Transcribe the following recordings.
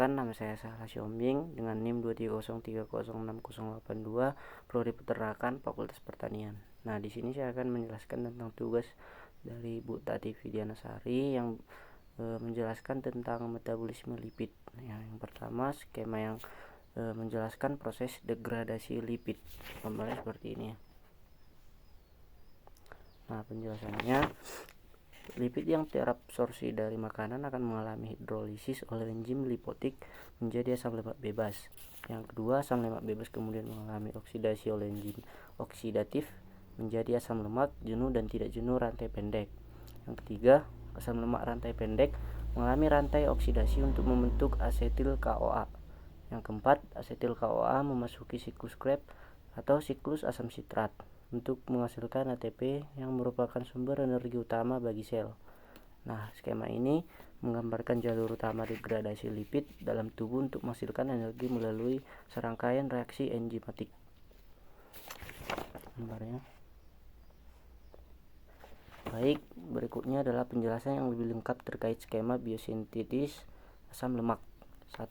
Perkenalkan, nama saya Sahla Siombing dengan NIM 230306082, Prodi Peternakan, Fakultas Pertanian. Nah, di sini saya akan menjelaskan tentang tugas dari Bu Tati Vidianasari yang menjelaskan tentang metabolisme lipid. Yang pertama, skema yang menjelaskan proses degradasi lipid. Gambarnya seperti ini. Nah, penjelasannya, lipid yang terabsorpsi dari makanan akan mengalami hidrolisis oleh enzim lipotik menjadi asam lemak bebas. Yang kedua, asam lemak bebas kemudian mengalami oksidasi oleh enzim oksidatif menjadi asam lemak jenuh dan tidak jenuh rantai pendek. Yang ketiga, asam lemak rantai pendek mengalami rantai oksidasi untuk membentuk asetil CoA. Yang keempat, asetil CoA memasuki siklus Krebs atau siklus asam sitrat untuk menghasilkan ATP yang merupakan sumber energi utama bagi sel. Nah, skema ini menggambarkan jalur utama degradasi lipid dalam tubuh untuk menghasilkan energi melalui serangkaian reaksi enzimatik. Gambarnya. Baik, berikutnya adalah penjelasan yang lebih lengkap terkait skema biosintesis asam lemak. 1.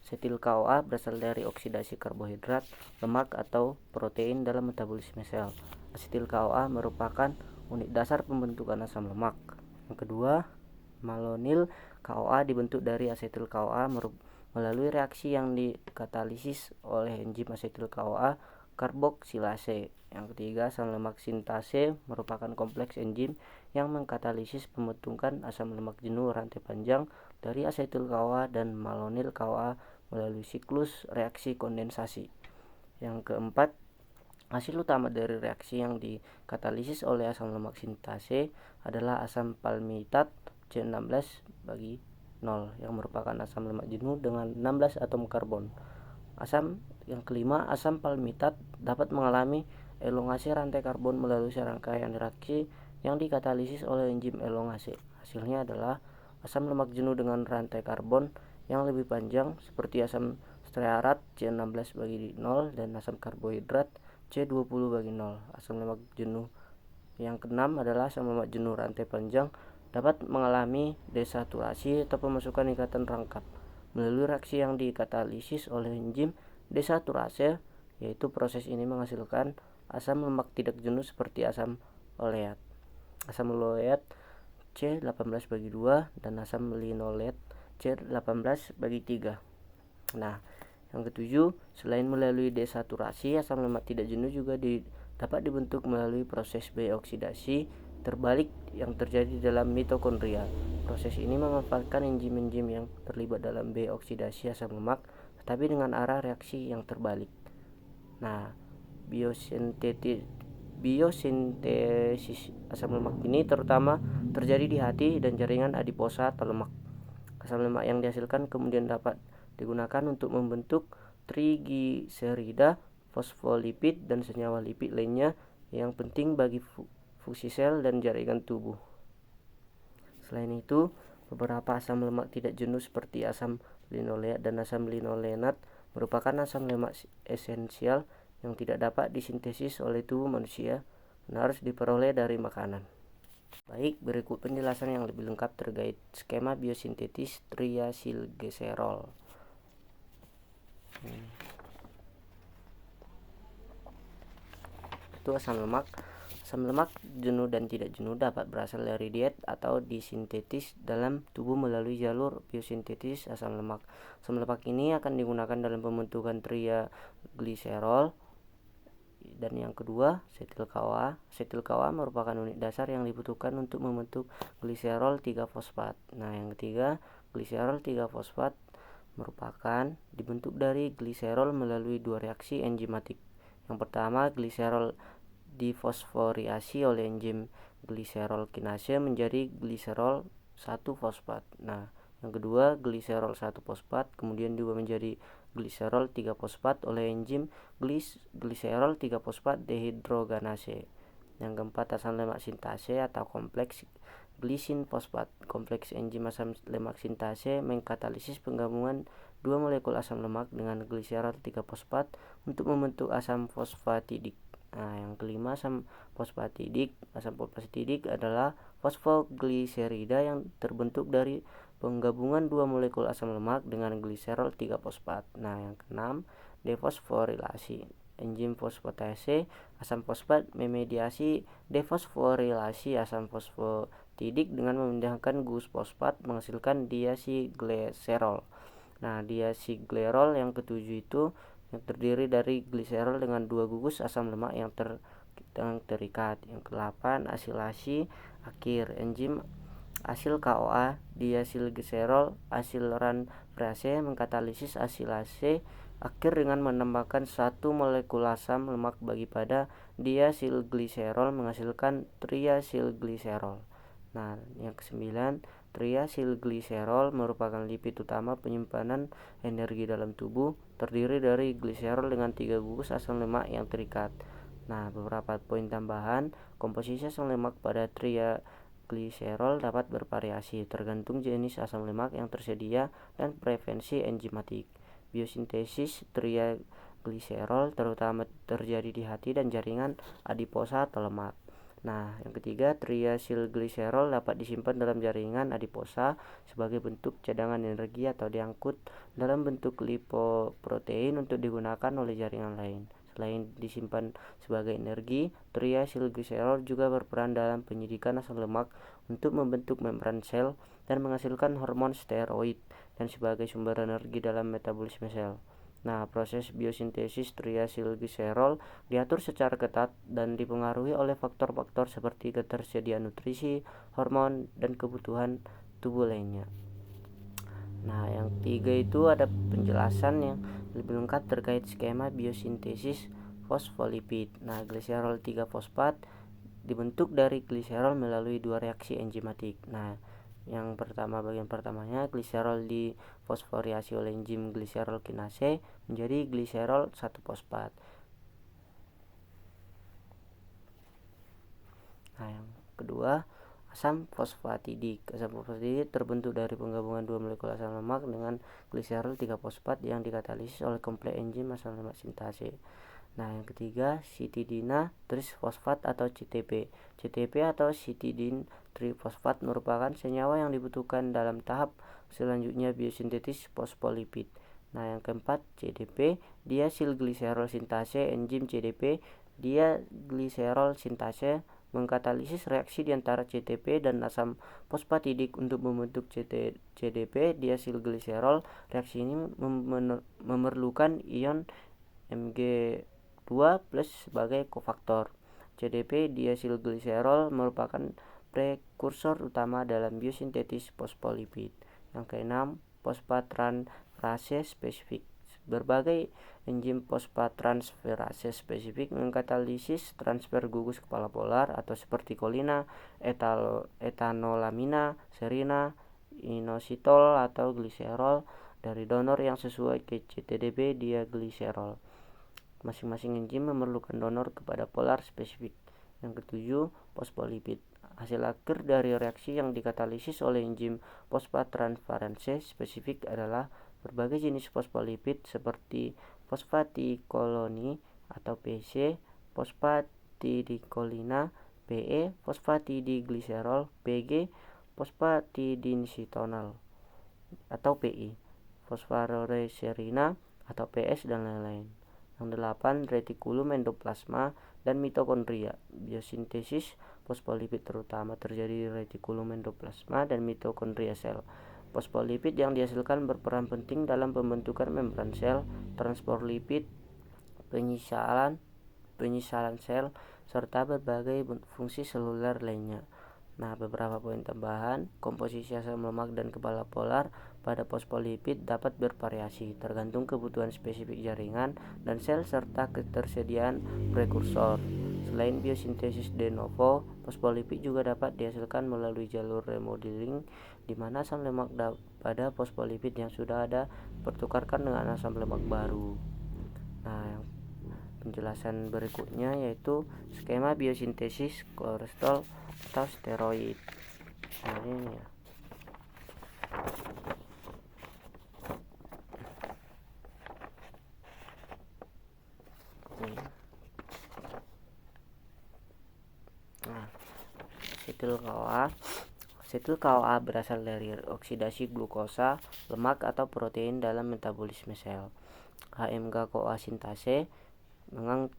Asetil CoA berasal dari oksidasi karbohidrat, lemak atau protein dalam metabolisme sel. Asetil CoA merupakan unit dasar pembentukan asam lemak. Yang kedua, malonyl CoA dibentuk dari asetil CoA melalui reaksi yang dikatalisis oleh enzim asetil CoA karboksilase. Yang ketiga, asam lemak sintase merupakan kompleks enzim yang mengkatalisis pembentukan asam lemak jenuh rantai panjang dari asetil CoA dan malonyl CoA melalui siklus reaksi kondensasi. Yang keempat, hasil utama dari reaksi yang dikatalisis oleh asam lemak sintase adalah asam palmitat C16/0 yang merupakan asam lemak jenuh dengan 16 atom karbon. Yang kelima, asam palmitat dapat mengalami elongasi rantai karbon melalui serangkaian reaksi yang dikatalisis oleh enzim elongase. Hasilnya adalah asam lemak jenuh dengan rantai karbon yang lebih panjang seperti asam stearat C16/0 dan asam karbohidrat C20/0. Asam lemak jenuh yang keenam adalah asam lemak jenuh rantai panjang dapat mengalami desaturasi atau pemasukan ikatan rangkap melalui reaksi yang dikatalisis oleh enzim desaturase, yaitu proses ini menghasilkan asam lemak tidak jenuh seperti asam oleat. Asam oleat C18/2 dan asam linolet C18/3. Nah, yang ketujuh, selain melalui desaturasi, asam lemak tidak jenuh juga dapat dibentuk melalui proses B-oksidasi terbalik yang terjadi dalam mitokondria. Proses ini memanfaatkan enzim-enzim yang terlibat dalam B-oksidasi asam lemak, tetapi dengan arah reaksi yang terbalik. Nah, biosintesis asam lemak ini terutama terjadi di hati dan jaringan adiposa atau lemak. Asam lemak yang dihasilkan kemudian dapat digunakan untuk membentuk trigliserida, fosfolipid, dan senyawa lipid lainnya yang penting bagi fungsi sel dan jaringan tubuh. Selain itu, beberapa asam lemak tidak jenuh seperti asam linoleat dan asam linolenat merupakan asam lemak esensial yang tidak dapat disintesis oleh tubuh manusia dan harus diperoleh dari makanan. Baik, berikut penjelasan yang lebih lengkap terkait skema biosintesis triasilglycerol. Itu asam lemak. Asam lemak jenuh dan tidak jenuh dapat berasal dari diet atau disintetis dalam tubuh melalui jalur biosintetis asam lemak. Asam lemak ini akan digunakan dalam pembentukan triagliserol. Dan yang kedua, asetil CoA. Asetil CoA merupakan unit dasar yang dibutuhkan untuk membentuk gliserol 3-fosfat. Nah, yang ketiga, gliserol 3-fosfat merupakan dibentuk dari gliserol melalui dua reaksi enzimatik. Yang pertama, gliserol difosforiasi oleh enzim gliserol kinase menjadi gliserol 1-fosfat. Nah, yang kedua, gliserol 1-fosfat kemudian juga menjadi gliserol 3-fosfat oleh enzim gliserol 3-fosfat dehidrogenase. Yang keempat, asam lemak sintase atau kompleks glisin fosfat. Kompleks enzim asam lemak sintase mengkatalisis penggabungan dua molekul asam lemak dengan gliserol 3-fosfat untuk membentuk asam fosfatidik. Nah, yang kelima, asam fosfatidik. Asam fosfatidik adalah fosfogliserida yang terbentuk dari penggabungan dua molekul asam lemak dengan gliserol 3-fosfat. Nah, yang keenam, defosforilasi. Enzim fosfatase asam fosfat memediasi defosforilasi asam fosfatidik dengan memindahkan gugus fosfat menghasilkan diasiglycerol. Nah, diasiglycerol yang ketujuh itu yang terdiri dari gliserol dengan dua gugus asam lemak yang terikat. Yang ke-8, asilasi akhir. Enzim asil KOA diasilgliserol asilranfirase mengkatalisis asilase akhir dengan menambahkan satu molekul asam lemak bagi pada diasilgliserol menghasilkan triasilgliserol. Nah, yang ke-9, triasilgliserol merupakan lipid utama penyimpanan energi dalam tubuh, terdiri dari gliserol dengan 3 gugus asam lemak yang terikat. Nah, beberapa poin tambahan, komposisi asam lemak pada triagliserol dapat bervariasi tergantung jenis asam lemak yang tersedia dan preferensi enzimatik. Biosintesis triagliserol terutama terjadi di hati dan jaringan adiposa atau lemak. Nah, yang ketiga, triasilgliserol dapat disimpan dalam jaringan adiposa sebagai bentuk cadangan energi atau diangkut dalam bentuk lipoprotein untuk digunakan oleh jaringan lain. Selain disimpan sebagai energi, triasilgliserol juga berperan dalam penyidikan asam lemak untuk membentuk membran sel dan menghasilkan hormon steroid dan sebagai sumber energi dalam metabolisme sel. Nah, proses biosintesis triasilgliserol diatur secara ketat dan dipengaruhi oleh faktor-faktor seperti ketersediaan nutrisi, hormon, dan kebutuhan tubuh lainnya. Nah, yang ketiga itu ada penjelasan yang lebih lengkap terkait skema biosintesis fosfolipid. Nah, gliserol 3-fosfat dibentuk dari gliserol melalui dua reaksi enzimatik. Nah, yang pertama, bagian pertamanya, gliserol difosforilasi oleh enzim gliserol kinase menjadi gliserol 1-fosfat. Nah, yang kedua, asam fosfatidik. Asam fosfatidik terbentuk dari penggabungan dua molekul asam lemak dengan gliserol 3-fosfat yang dikatalisis oleh kompleks enzim asam lemak sintase. Nah, yang ketiga, citidina trisfosfat atau CTP. CTP atau citidin trifosfat merupakan senyawa yang dibutuhkan dalam tahap selanjutnya biosintesis fosfolipid. Nah, yang keempat, CDP, diasilgliserol sintase. Enzim CDP, diagliserol sintase, mengkatalisis reaksi di antara CTP dan asam fosfatidik untuk membentuk CDP diasilgliserol. Reaksi ini memerlukan ion Mg2+ sebagai kofaktor. CDP diasilgliserol merupakan prekursor utama dalam biosintesis fosfolipid. Yang keenam, fosfattransferase spesifik. Berbagai enzim fosfattransferase spesifik mengkatalisis transfer gugus kepala polar atau seperti kolina, etanolamina, serina, inositol atau gliserol dari donor yang sesuai ke CTDP diagliserol. Masing-masing enzim memerlukan donor kepada polar spesifik. Yang ketujuh, fosfolipid. Hasil akhir dari reaksi yang dikatalisis oleh enzim fosfattransferase spesifik adalah berbagai jenis fosfolipid seperti fosfatidikoloni atau PC, fosfatidikolina, PE, fosfatidigliserol, PG, fosfatidinsitonal atau PI, fosfaroreserina atau PS, dan lain-lain. Yang 8, retikulum endoplasma dan mitokondria. Biosintesis fosfolipid terutama terjadi di retikulum endoplasma dan mitokondria sel. Fosfolipid yang dihasilkan berperan penting dalam pembentukan membran sel, transport lipid, penyisalan sel, serta berbagai fungsi seluler lainnya. Nah, beberapa poin tambahan, komposisi asam lemak dan kepala polar pada fosfolipid dapat bervariasi tergantung kebutuhan spesifik jaringan dan sel serta ketersediaan prekursor. Selain biosintesis de novo, fosfolipid juga dapat dihasilkan melalui jalur remodeling di mana asam lemak pada fosfolipid yang sudah ada pertukarkan dengan asam lemak baru. Nah, penjelasan berikutnya yaitu skema biosintesis kolesterol atau steroid. Nah, ini ya. Nah, asetil CoA. Asetil CoA berasal dari oksidasi glukosa, lemak atau protein dalam metabolisme sel. HMG-CoA sintase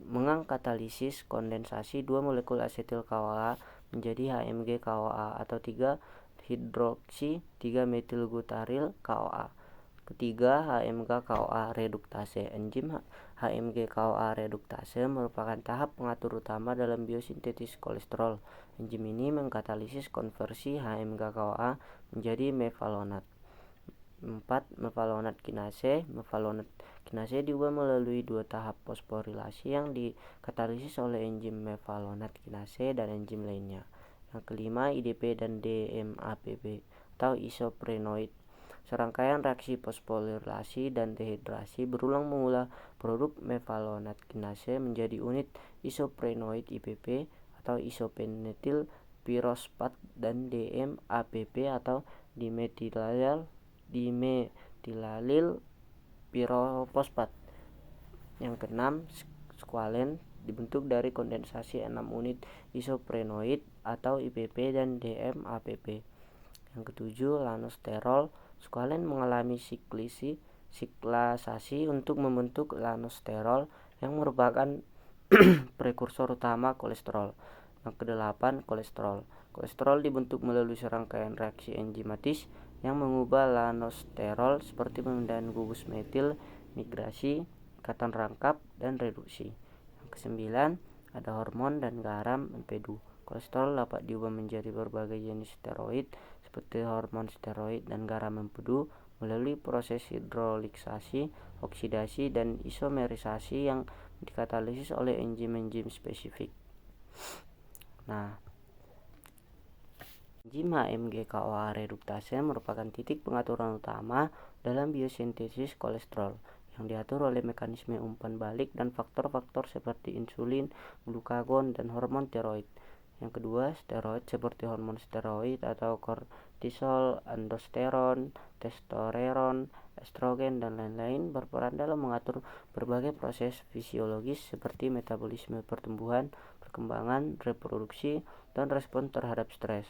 mengkatalisis kondensasi dua molekul asetil CoA menjadi HMG-CoA atau 3-hidroksi 3-metilbutaril CoA. Ketiga, HMG-CoA reduktase. Enzim HMG-CoA reduktase merupakan tahap pengatur utama dalam biosintesis kolesterol. Enzim ini mengkatalisis konversi HMG-CoA menjadi mevalonat. 4. Mevalonat kinase. Mevalonat kinase diubah melalui dua tahap fosforilasi yang dikatalisis oleh enzim mevalonat kinase dan enzim lainnya. Yang kelima, IDP dan DMAPP atau isoprenoid. Serangkaian reaksi fosforilasi dan dehidrasi berulang mengolah produk mevalonat kinase menjadi unit isoprenoid IPP atau isopenetil pirosfat dan DMAPP atau dimetilalil pirofosfat. Yang keenam, squalen dibentuk dari kondensasi 6 unit isoprenoid atau IPP dan DMAPP. Yang ketujuh, lanosterol. Squalen mengalami siklasasi untuk membentuk lanosterol yang merupakan prekursor utama kolesterol. Yang kedelapan, kolesterol. Kolesterol dibentuk melalui serangkaian reaksi enzimatis yang mengubah lanosterol seperti pemindahan gugus metil, migrasi, ikatan rangkap, dan reduksi. Yang kesembilan, ada hormon dan garam empedu. Kolesterol dapat diubah menjadi berbagai jenis steroid seperti hormon steroid dan garam empedu melalui proses hidrolisasi, oksidasi, dan isomerisasi yang dikatalisis oleh enzim-enzim spesifik. Nah, enzim HMG-CoA reduktase merupakan titik pengaturan utama dalam biosintesis kolesterol yang diatur oleh mekanisme umpan balik dan faktor-faktor seperti insulin, glukagon, dan hormon tiroid. Yang kedua, steroid seperti hormon steroid atau kortisol, aldosteron, testosteron, estrogen, dan lain-lain berperan dalam mengatur berbagai proses fisiologis seperti metabolisme pertumbuhan, perkembangan, reproduksi, dan respon terhadap stres.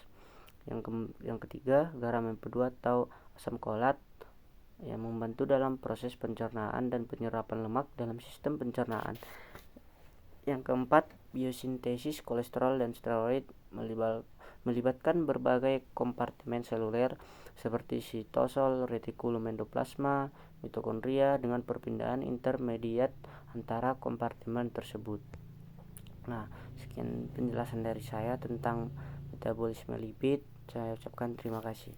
Yang ketiga, garam empedu atau asam folat yang membantu dalam proses pencernaan dan penyerapan lemak dalam sistem pencernaan. Yang keempat, biosintesis kolesterol dan steroid melibatkan berbagai kompartemen seluler seperti sitosol, retikulum endoplasma, mitokondria dengan perpindahan intermediat antara kompartemen tersebut. Nah, sekian penjelasan dari saya tentang metabolisme lipid. Saya ucapkan terima kasih.